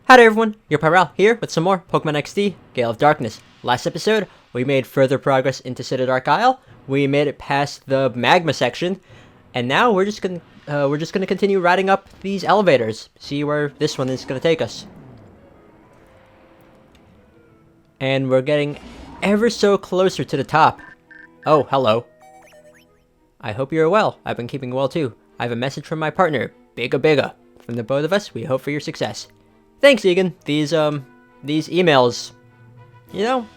Hi there everyone, your Pyrel here with some more Pokemon XD, Gale of Darkness. Last episode, we made further progress into Dark Isle. We made it past the magma section, and now we're just gonna continue riding up these elevators, see where this one is gonna take us. And we're getting ever so closer to the top. Oh, hello. I hope you're well. I've been keeping well too. I have a message from my partner, Biga. From the both of us, we hope for your success. Thanks, Egan. These emails, you know,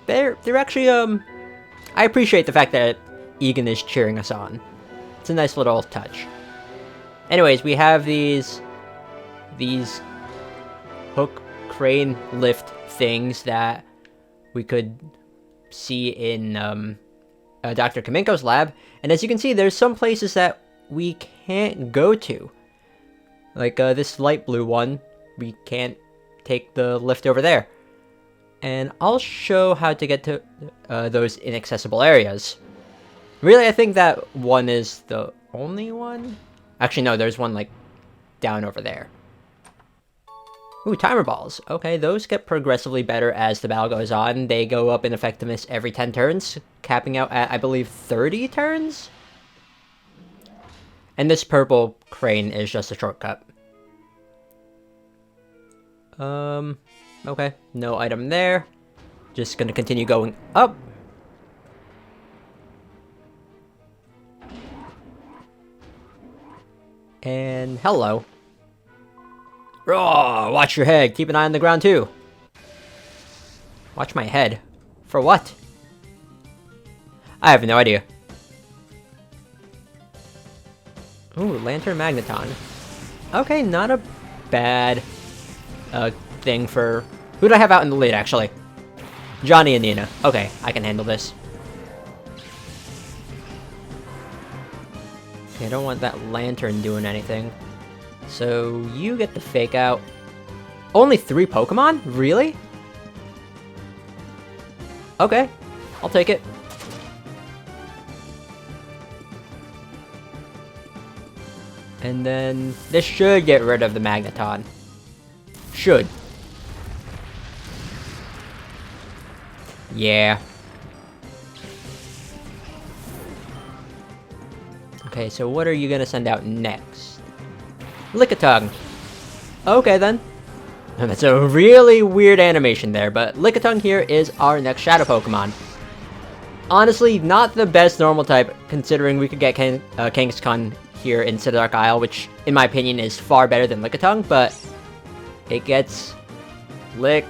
they're actually, I appreciate the fact that Egan is cheering us on. It's a nice little touch. Anyways, we have these hook crane lift things that we could see in, Dr. Kaminko's lab. And as you can see, there's some places that we can't go to. Like, this light blue one. We can't take the lift over there. And I'll show how to get to those inaccessible areas. Really, I think that one is the only one? Actually, no, there's one, like, down over there. Ooh, timer balls. Okay, those get progressively better as the battle goes on. They go up in effectiveness every 10 turns, capping out at, I believe, 30 turns? And this purple crane is just a shortcut. Okay, no item there. Just gonna continue going up. And hello. Oh, watch your head. Keep an eye on the ground too. Watch my head. For what? I have no idea. Ooh, Lantern Magneton. Okay, not a bad thing for... Who do I have out in the lead, actually? Johnny and Nina. Okay, I can handle this. Okay, I don't want that lantern doing anything. So, you get the fake out. Only 3 Pokemon? Really? Okay, I'll take it. And then, this should get rid of the Magneton. Should. Yeah. Okay, so what are you gonna send out next? Lickitung. Okay then. And that's a really weird animation there, but Lickitung here is our next Shadow Pokemon. Honestly, not the best normal type, considering we could get Kangaskhan here in Dark Isle, which, in my opinion, is far better than Lickitung, but it gets lick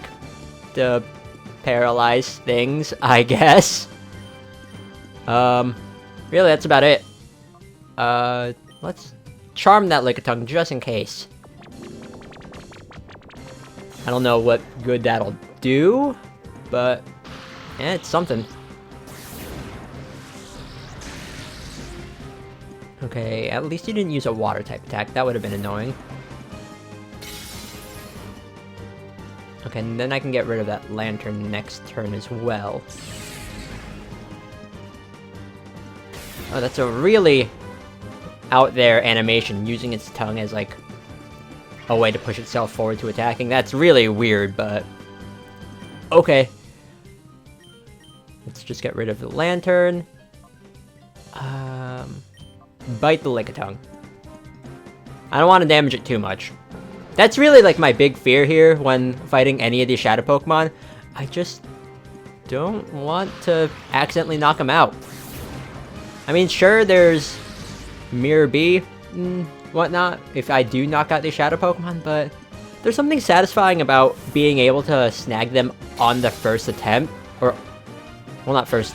the paralyzed things, I guess. Really, that's about it. Let's charm that Lickitung just in case. I don't know what good that'll do, but yeah, it's something. Okay, at least you didn't use a water type attack. That would have been annoying. Okay, and then I can get rid of that lantern next turn as well. Oh, that's a really out there animation, using its tongue as like a way to push itself forward to attacking. That's really weird, but okay. Let's just get rid of the lantern. Bite the Lickitung. I don't want to damage it too much. That's really like my big fear here when fighting any of these Shadow Pokemon. I just don't want to accidentally knock them out. I mean, sure, there's Mirror B and whatnot if I do knock out these Shadow Pokemon, but there's something satisfying about being able to snag them on the first attempt. Or, well, not first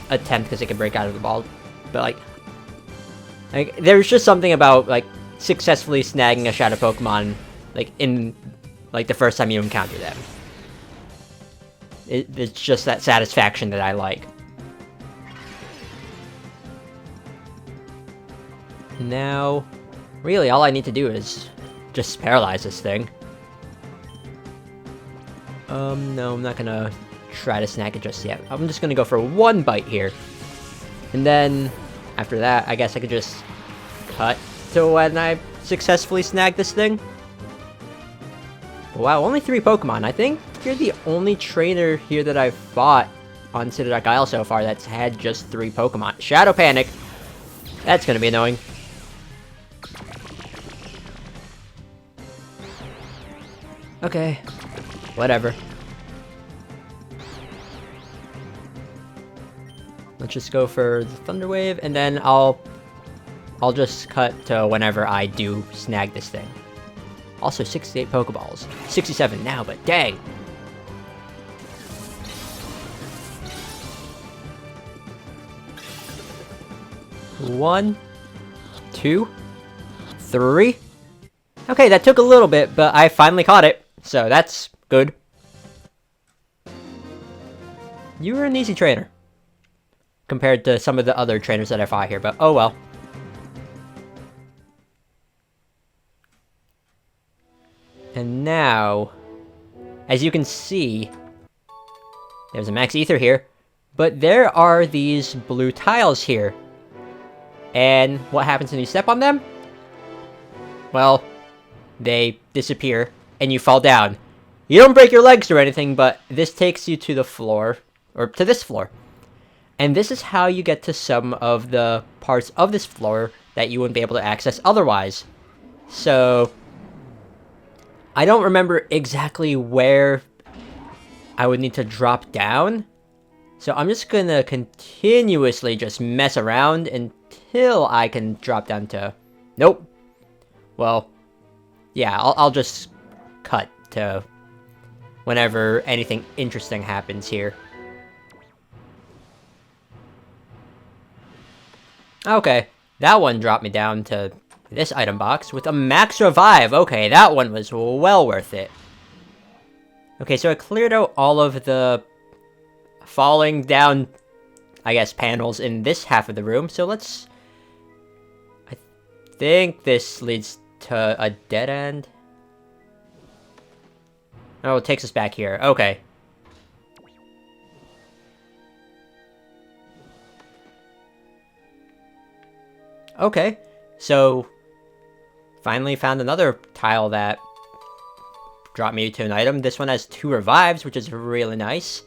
attempt because it can break out of the ball, but like there's just something about like successfully snagging a Shadow Pokemon like in like the first time you encounter them. It's just that satisfaction that I like. Now, really all I need to do is just paralyze this thing. No, I'm not gonna try to snag it just yet. I'm just gonna go for one bite here. And then after that, I guess I could just cut to when I successfully snag this thing. Wow, only 3 Pokemon. I think you're the only trainer here that I've fought on Citadel Gale so far that's had just 3 Pokemon. Shadow Panic! That's gonna be annoying. Okay. Whatever. Let's just go for the Thunder Wave, and then I'll just cut to whenever I do snag this thing. Also, 68 Pokeballs. 67 now, but dang! One, 2, 3. Okay, that took a little bit, but I finally caught it, so that's good. You were an easy trainer compared to some of the other trainers that I fought here, but oh well. And now, as you can see, there's a Max Ether here, but there are these blue tiles here. And what happens when you step on them? Well, they disappear, and you fall down. You don't break your legs or anything, but this takes you to the floor, or to this floor. And this is how you get to some of the parts of this floor that you wouldn't be able to access otherwise. So, I don't remember exactly where I would need to drop down. So I'm just gonna continuously just mess around until I can drop down to... Nope. Well, yeah, I'll just cut to whenever anything interesting happens here. Okay, that one dropped me down to this item box with a max revive. Okay, that one was well worth it. Okay, so I cleared out all of the falling down, I guess, panels in this half of the room. So let's... I think this leads to a dead end. Oh, it takes us back here. Okay. Okay, so finally found another tile that dropped me to an item. This one has 2 revives, which is really nice.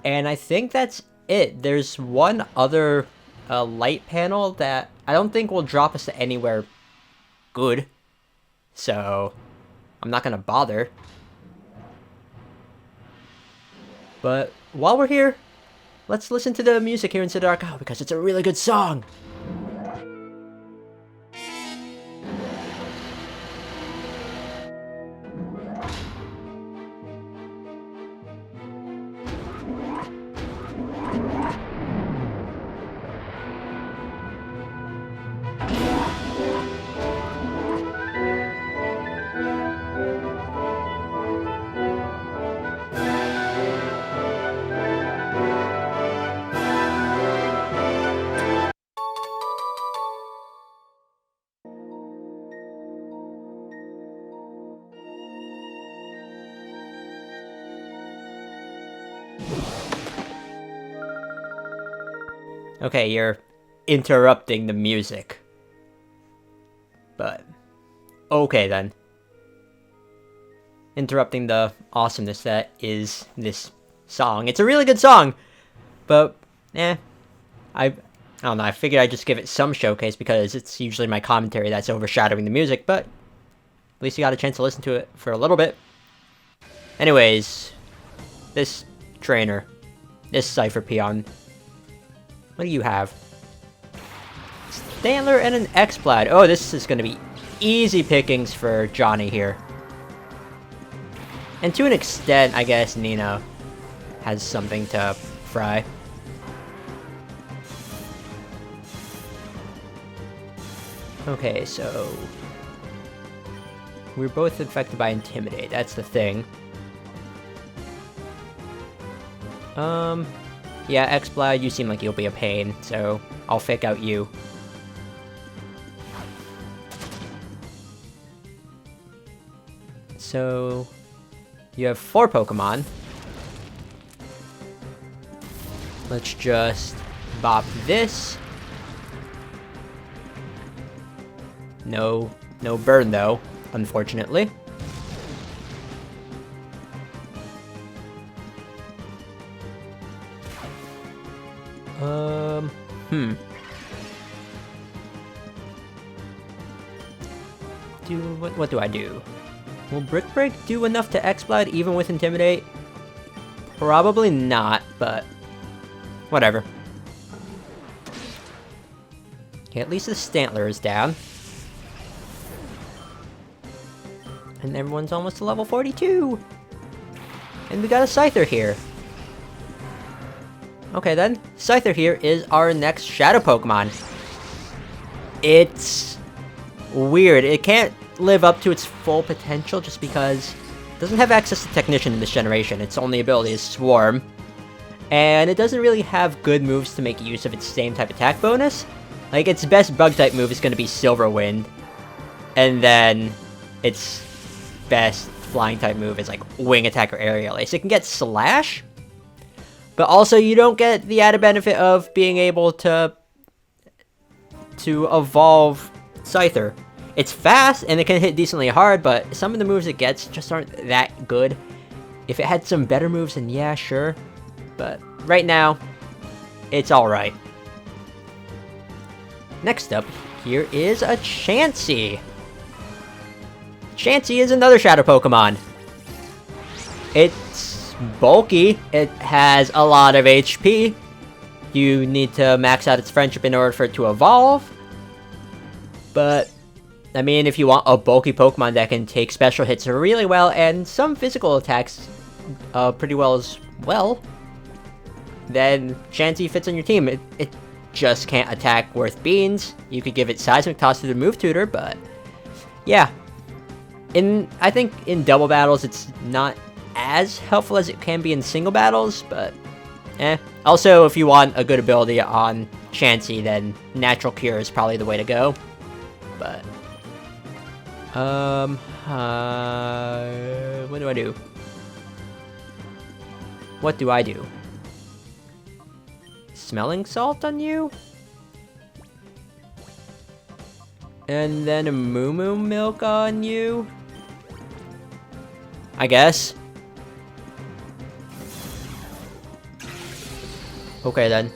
And I think that's it. There's one other light panel that I don't think will drop us to anywhere good. So, I'm not gonna bother. But while we're here, let's listen to the music here in Citadel Gale because it's a really good song. Okay, you're interrupting the music. But, okay then. Interrupting the awesomeness that is this song. It's a really good song! But, I don't know, I figured I'd just give it some showcase because it's usually my commentary that's overshadowing the music, but at least you got a chance to listen to it for a little bit. Anyways, this trainer, this Cypher Peon, what do you have? Stantler and an X-Blad. Oh, this is going to be easy pickings for Johnny here. And to an extent, I guess Nina has something to fry. Okay, so we're both infected by Intimidate. That's the thing. Yeah, X-Blad, you seem like you'll be a pain, so I'll fake out you. So, you have 4 Pokemon. Let's just bop this. No burn though. unfortunately. What do I do? Will Brick Break do enough to X-Blade even with Intimidate? Probably not, but whatever. Okay, at least the Stantler is down. And everyone's almost to level 42! And we got a Scyther here. Okay then, Scyther here is our next Shadow Pokemon. It's weird. It can't live up to its full potential just because it doesn't have access to Technician in this generation. Its only ability is Swarm. And it doesn't really have good moves to make use of its same type attack bonus. Like, its best Bug-type move is going to be Silver Wind. And then its best Flying-type move is, like, Wing Attack or Aerial Ace. It can get Slash, but also you don't get the added benefit of being able to evolve Scyther. It's fast, and it can hit decently hard, but some of the moves it gets just aren't that good. If it had some better moves, then yeah, sure. But right now, it's alright. Next up, here is a Chansey. Chansey is another Shadow Pokemon. It's bulky, it has a lot of HP. You need to max out its friendship in order for it to evolve. But, I mean, if you want a bulky Pokemon that can take special hits really well and some physical attacks pretty well as well, then Chansey fits on your team. It just can't attack worth beans. You could give it Seismic Toss to the Move Tutor, but yeah. I think in double battles, it's not as helpful as it can be in single battles, but eh. Also, if you want a good ability on Chansey, then Natural Cure is probably the way to go. But what do I do? What do I do? Smelling Salt on you? And then a Moo Moo Milk on you? I guess. Okay then.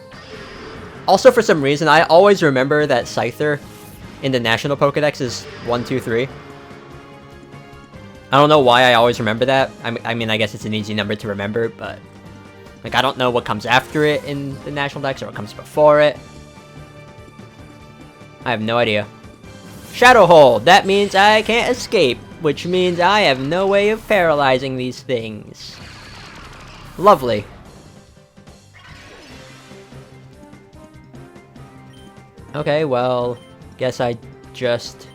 Also, for some reason, I always remember that Scyther in the National Pokedex is 1, 2, 3. I don't know why I always remember that. I mean, I guess it's an easy number to remember, but like, I don't know what comes after it in the National Dex or what comes before it. I have no idea. Shadow Hole! That means I can't escape, which means I have no way of paralyzing these things. Lovely. Okay, well, guess I just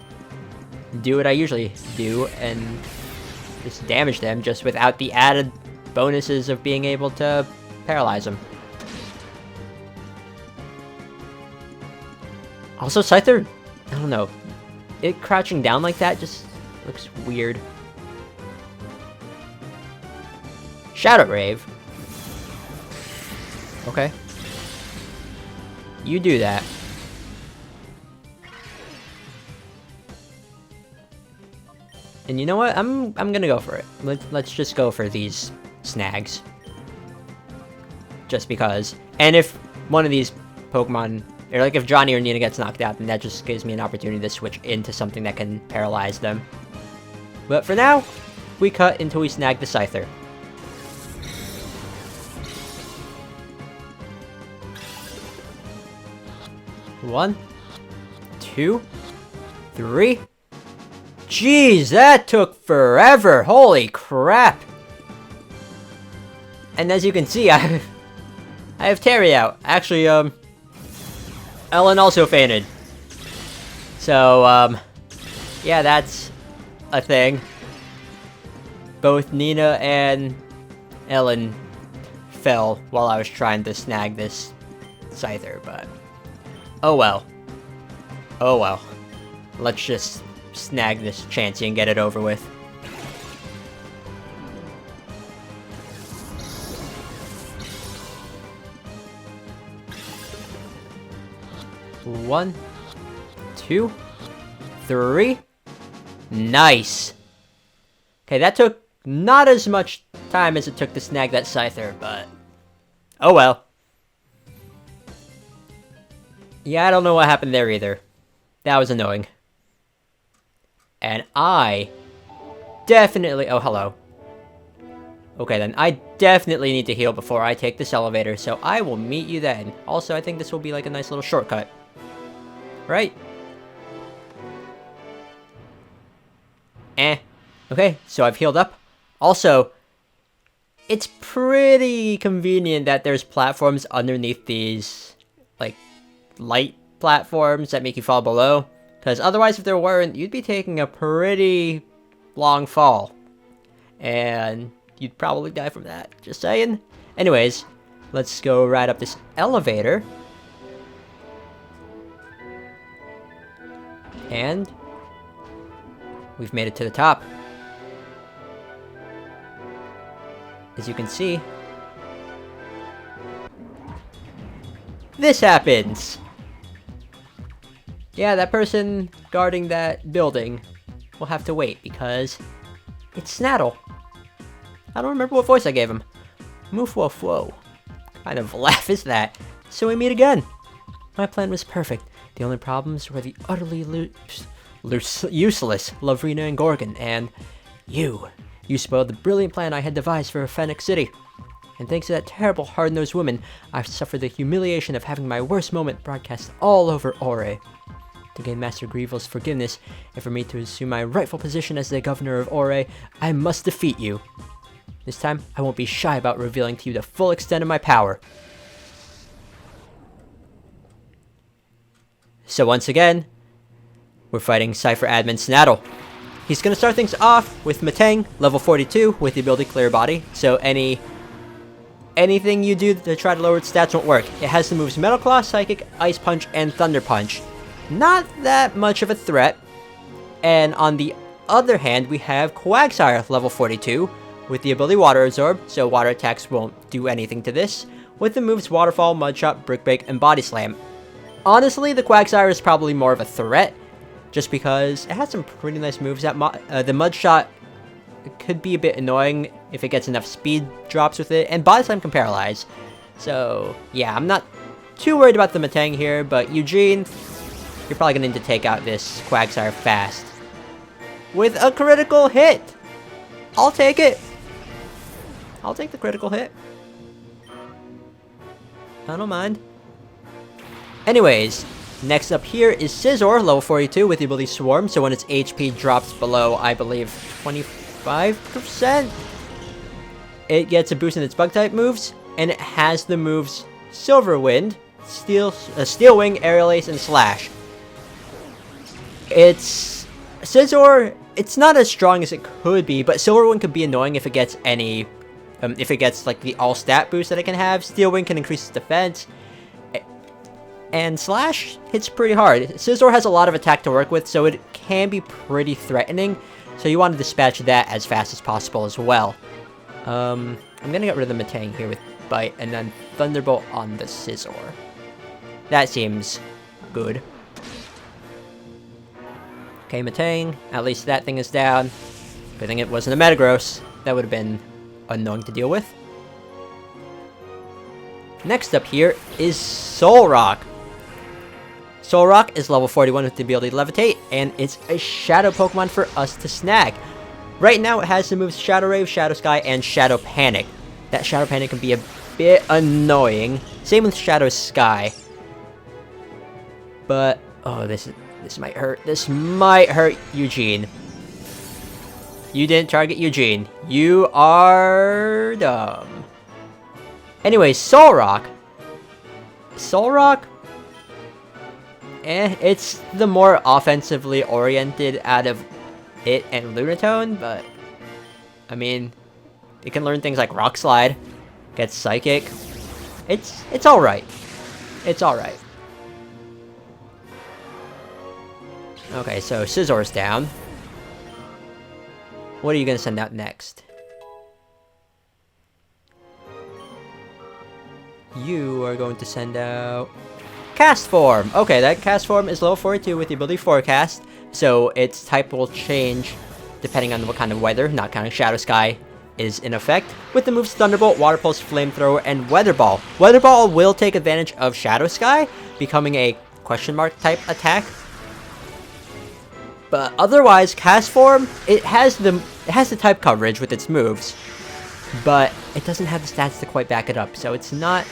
do what I usually do and just damage them, just without the added bonuses of being able to paralyze them. Also, Scyther, I don't know, it crouching down like that just looks weird. Shadow Rave. Okay. You do that. And you know what? I'm gonna go for it. Let's just go for these snags. Just because. And if one of these Pokemon, or like if Johnny or Nina gets knocked out, then that just gives me an opportunity to switch into something that can paralyze them. But for now, we cut until we snag the Scyther. One, 2, 3. Jeez, that took forever! Holy crap! And as you can see, I have Terry out. Actually, Ellen also fainted. So, yeah, that's a thing. Both Nina and Ellen fell while I was trying to snag this Scyther, but oh well. Oh well. Let's just snag this Chansey and get it over with. One, 2, 3. Nice. Okay, that took not as much time as it took to snag that Scyther, but... oh well. Yeah, I don't know what happened there either. That was annoying. And I definitely... oh, hello. Okay, then I definitely need to heal before I take this elevator, so I will meet you then. Also, I think this will be like a nice little shortcut. Right? Okay, so I've healed up. Also, it's pretty convenient that there's platforms underneath these, like, light platforms that make you fall below. Because otherwise, if there weren't, you'd be taking a pretty long fall. And you'd probably die from that. Just saying. Anyways, let's go right up this elevator. And we've made it to the top. As you can see, this happens! Yeah, that person guarding that building will have to wait because it's Snaddle. I don't remember what voice I gave him. Moofwoof-whoa. What kind of laugh is that? So we meet again. My plan was perfect. The only problems were the utterly useless Lavrina and Gorgon, and you. You spoiled the brilliant plan I had devised for Phoenix City. And thanks to that terrible hard-nosed woman, I've suffered the humiliation of having my worst moment broadcast all over Ore. To gain Master Grievel's forgiveness, and for me to assume my rightful position as the governor of Ore, I must defeat you. This time, I won't be shy about revealing to you the full extent of my power. So once again, we're fighting Cypher Admin Snaddle. He's going to start things off with Metang, level 42, with the ability Clear Body. So anything you do to try to lower its stats won't work. It has the moves Metal Claw, Psychic, Ice Punch, and Thunder Punch. Not that much of a threat. And on the other hand, we have Quagsire, level 42, with the ability Water Absorb, so water attacks won't do anything to this, with the moves Waterfall, Mudshot, Brick Break, and Body Slam. Honestly, the Quagsire is probably more of a threat, just because it has some pretty nice moves. The Mudshot could be a bit annoying if it gets enough speed drops with it, and Body Slam can paralyze. So, yeah, I'm not too worried about the Metang here, but Eugene, you're probably going to need to take out this Quagsire fast. With a critical hit! I'll take it! I'll take the critical hit. I don't mind. Anyways, next up here is Scizor, level 42, with the ability Swarm, so when its HP drops below, I believe, 25%, it gets a boost in its Bug-type moves, and it has the moves Silver Wind, Steel Wing, Aerial Ace, and Slash. Scizor, it's not as strong as it could be, but Silver Wing could be annoying if it gets any, if it gets, like, the all-stat boost that it can have. Steel Wing can increase its defense. And Slash hits pretty hard. Scizor has a lot of attack to work with, so it can be pretty threatening. So you want to dispatch that as fast as possible as well. I'm going to get rid of the Metang here with Bite, and then Thunderbolt on the Scizor. That seems good. Okay, Metang, at least that thing is down. Good thing it wasn't a Metagross. That would have been annoying to deal with. Next up here is Solrock. Solrock is level 41 with the ability Levitate, and it's a Shadow Pokemon for us to snag. Right now it has the moves Shadow Rave, Shadow Sky, and Shadow Panic. That Shadow Panic can be a bit annoying. Same with Shadow Sky. But, oh, this might hurt. This might hurt Eugene. You didn't target Eugene. You are dumb. Anyways, Solrock. Solrock, it's the more offensively oriented out of it and Lunatone, but, I mean, it can learn things like Rock Slide, gets Psychic. It's alright. It's alright. Okay, so Scizor's down. What are you gonna send out next? You are going to send out Cast Form. Okay, that Cast Form is level 42 with the ability Forecast. so its type will change depending on what kind of weather, not counting Shadow Sky, is in effect, with the moves Thunderbolt, Water Pulse, Flamethrower, and Weather Ball. Weather Ball will take advantage of Shadow Sky, becoming a question mark type attack. But otherwise, Cast Form, it has the type coverage with its moves, but it doesn't have the stats to quite back it up, so it's not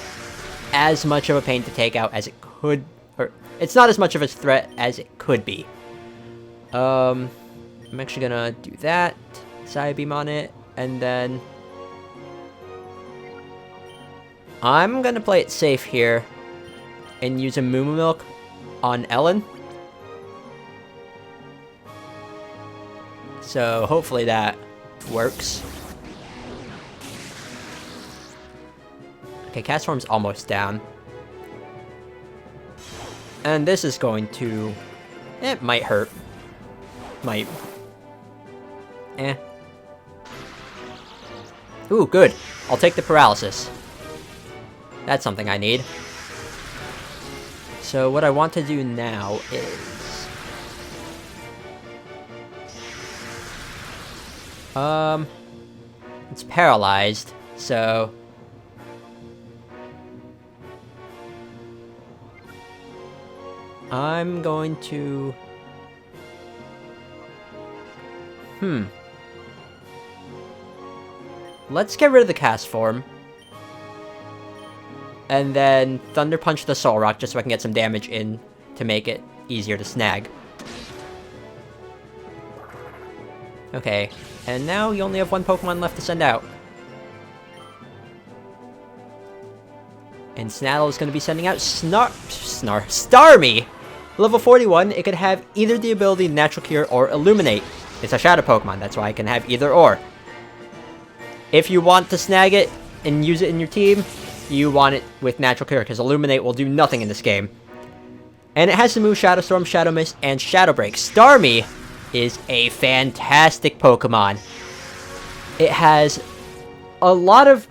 as much of a pain to take out as it could, or it's not as much of a threat as it could be. I'm actually gonna do that, Psybeam on it, and then I'm gonna play it safe here and use a Moo Moo Milk on Ellen. So hopefully that works. Okay, Cast Form's almost down. And this is going to... it might hurt. Might. Eh. Ooh, good. I'll take the paralysis. That's something I need. So what I want to do now is... it's paralyzed, so... I'm going to... Let's get rid of the Cast Form. And then Thunder Punch the Soul Rock just so I can get some damage in to make it easier to snag. Okay, and now you only have one Pokemon left to send out. And Snaddle is going to be sending out Starmie! Level 41, it could have either the ability Natural Cure or Illuminate. It's a Shadow Pokemon, that's why it can have either or. If you want to snag it and use it in your team, you want it with Natural Cure, because Illuminate will do nothing in this game. And it has the move Shadow Storm, Shadow Mist, and Shadow Break. Starmie is a fantastic Pokemon. It has a lot of...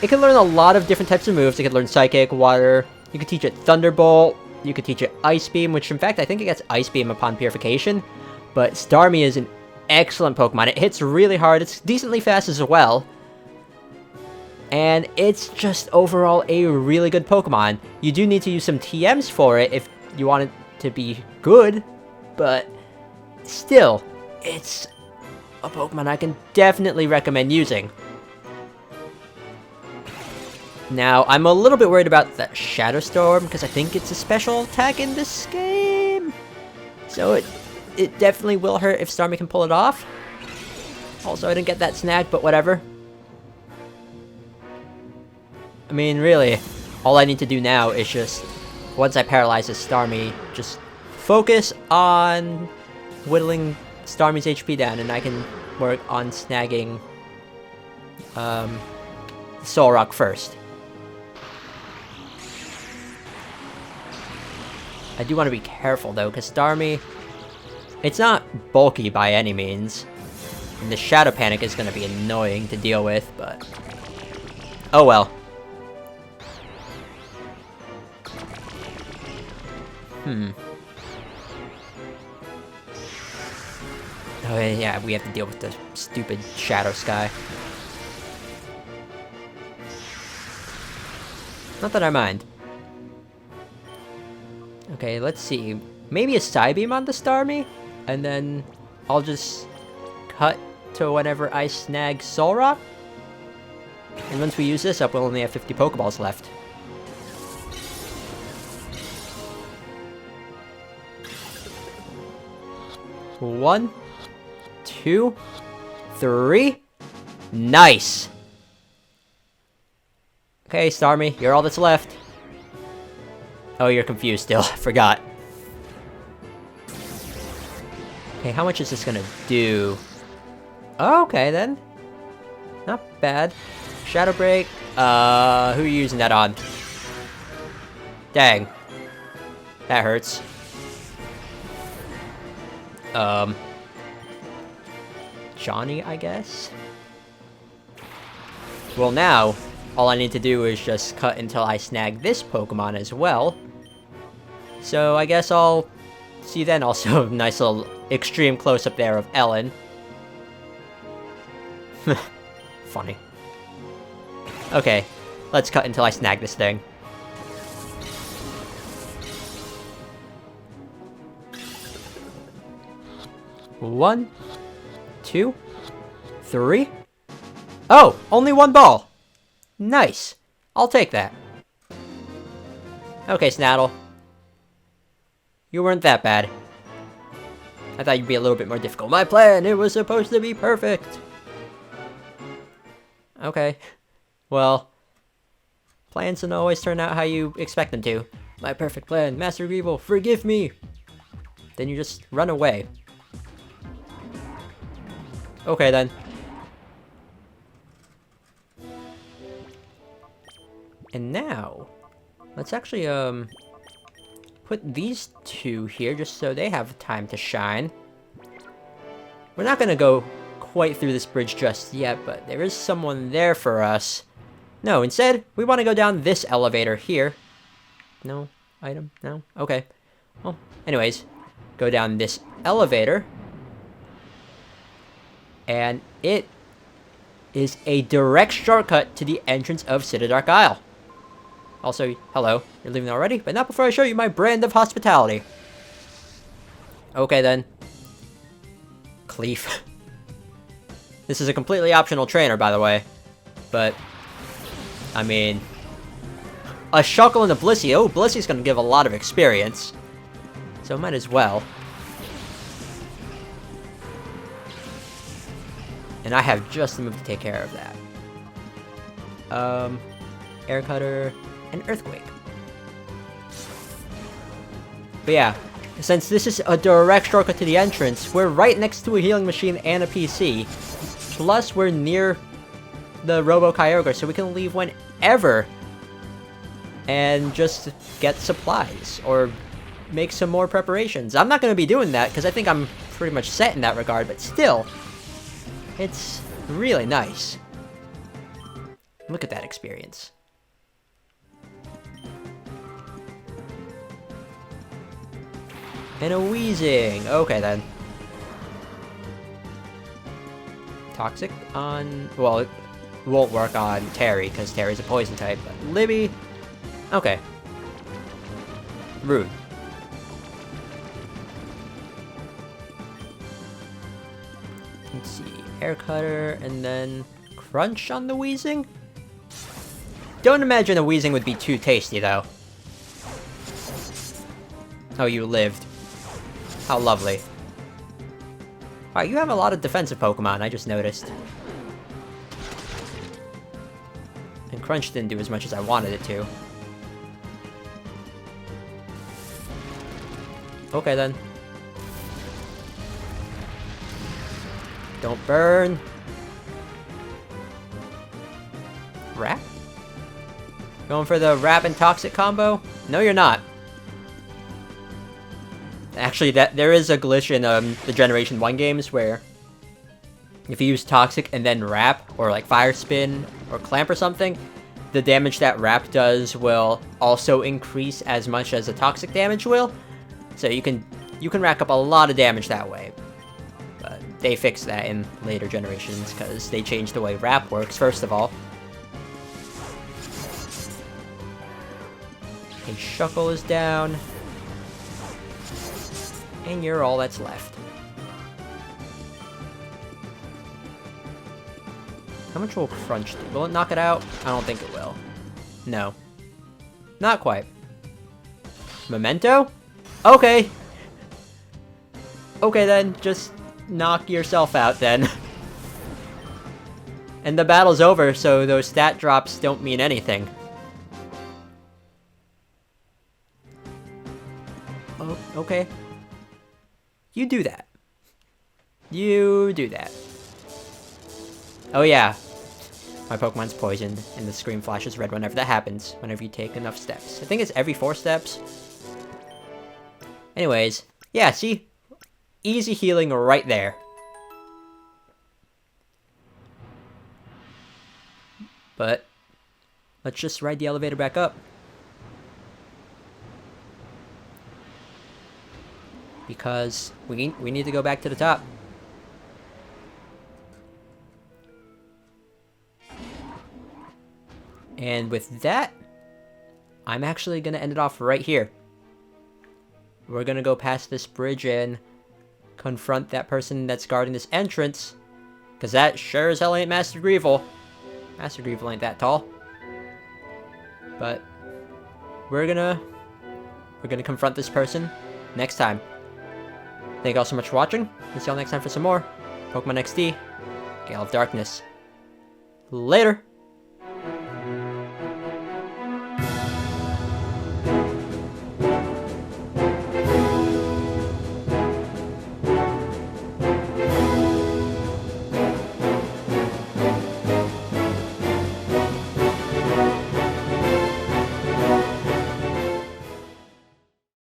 it can learn a lot of different types of moves. It can learn Psychic, Water, you can teach it Thunderbolt, you can teach it Ice Beam, which in fact I think it gets Ice Beam upon Purification. But Starmie is an excellent Pokemon. It hits really hard, it's decently fast as well. And it's just overall a really good Pokemon. You do need to use some TMs for it if you want it to be good, but still, it's a Pokemon I can definitely recommend using. Now, I'm a little bit worried about that Shadow Storm, because I think it's a special attack in this game. So it definitely will hurt if Starmie can pull it off. Also, I didn't get that snag, but whatever. I mean, really, all I need to do now is just, once I paralyze this Starmie, just focus on whittling Starmie's HP down, and I can work on snagging Solrock first. I do want to be careful, though, because Starmie, it's not bulky by any means. And the Shadow Panic is going to be annoying to deal with, but... oh well. Oh yeah, we have to deal with the stupid Shadow Sky. Not that I mind. Okay, let's see. Maybe a Psybeam on the Starmie? And then I'll just cut to whenever I snag Solrock? And once we use this up, we'll only have 50 Pokeballs left. One, two, three. Nice! Okay, Starmie, you're all that's left. Oh, you're confused still. I forgot. Okay, how much is this gonna do? Oh, okay, then. Not bad. Shadow Break. Who are you using that on? Dang. That hurts. Johnny, I guess? Well, now, all I need to do is just cut until I snag this Pokemon as well. So, I guess I'll See then, also nice little extreme close-up there of Ellen. Funny. Okay, let's cut until I snag this thing. One, two, three. Oh, only one ball. Nice. I'll take that. Okay, Snaddle. You weren't that bad. I thought you'd be a little bit more difficult. My plan, it was supposed to be perfect. Okay. Well, plans don't always turn out how you expect them to. My perfect plan, Master of Evil, forgive me. Then you just run away. Okay then. And now, let's actually, put these two here just so they have time to shine. We're not gonna go quite through this bridge just yet, but there is someone there for us. No, instead, we want to go down this elevator here. No item? No? Okay. Well, anyways, go down this elevator. And it is a direct shortcut to the entrance of Citadark Isle. Also, hello, you're leaving already? But not before I show you my brand of hospitality. Okay then. Cleef. This is a completely optional trainer, by the way. But, I mean, a Shuckle and a Blissey. Oh, Blissey's gonna give a lot of experience. So might as well. And I have just the move to take care of that. Air Cutter and Earthquake. But yeah, since this is a direct shortcut to the entrance, we're right next to a healing machine and a PC. Plus, we're near the Robo Kyogre, so we can leave whenever and just get supplies or make some more preparations. I'm not going to be doing that because I think I'm pretty much set in that regard, but still, it's really nice. Look at that experience. And a Wheezing. Okay, then. Toxic on... Well, it won't work on Terry, because Terry's a poison type. But Libby... Okay. Rude. Let's see. Air Cutter, and then... Crunch on the Wheezing? Don't imagine a Wheezing would be too tasty, though. Oh, you lived. How lovely. Wow, you have a lot of defensive Pokemon, I just noticed. And Crunch didn't do as much as I wanted it to. Okay, then. Don't burn. Wrap? Going for the Wrap and Toxic combo? No, you're not. Actually, there is a glitch in the Generation 1 games where if you use Toxic and then Wrap, or like Fire Spin, or Clamp or something, the damage that Wrap does will also increase as much as the Toxic damage will. So you can rack up a lot of damage that way. But they fixed that in later generations because they changed the way Wrap works, first of all. A Shuckle is down. And you're all that's left. How much will Crunch do? Will it knock it out? I don't think it will. No. Not quite. Memento? Okay. Okay then, just knock yourself out then. And the battle's over, so those stat drops don't mean anything. Oh, okay. You do that. You do that. Oh yeah. My Pokemon's poisoned, and the screen flashes red whenever that happens, whenever you take enough steps. I think it's every 4 steps. Anyways, yeah, see? Easy healing right there. But, let's just ride the elevator back up. because we need to go back to the top. And with that, I'm actually going to end it off right here. We're going to go past this bridge and confront that person that's guarding this entrance, because that sure as hell ain't Master Greevil. Master Greevil ain't that tall. But we're gonna confront this person next time. Thank you all so much for watching, and see y'all next time for some more Pokemon XD, Gale of Darkness. Later!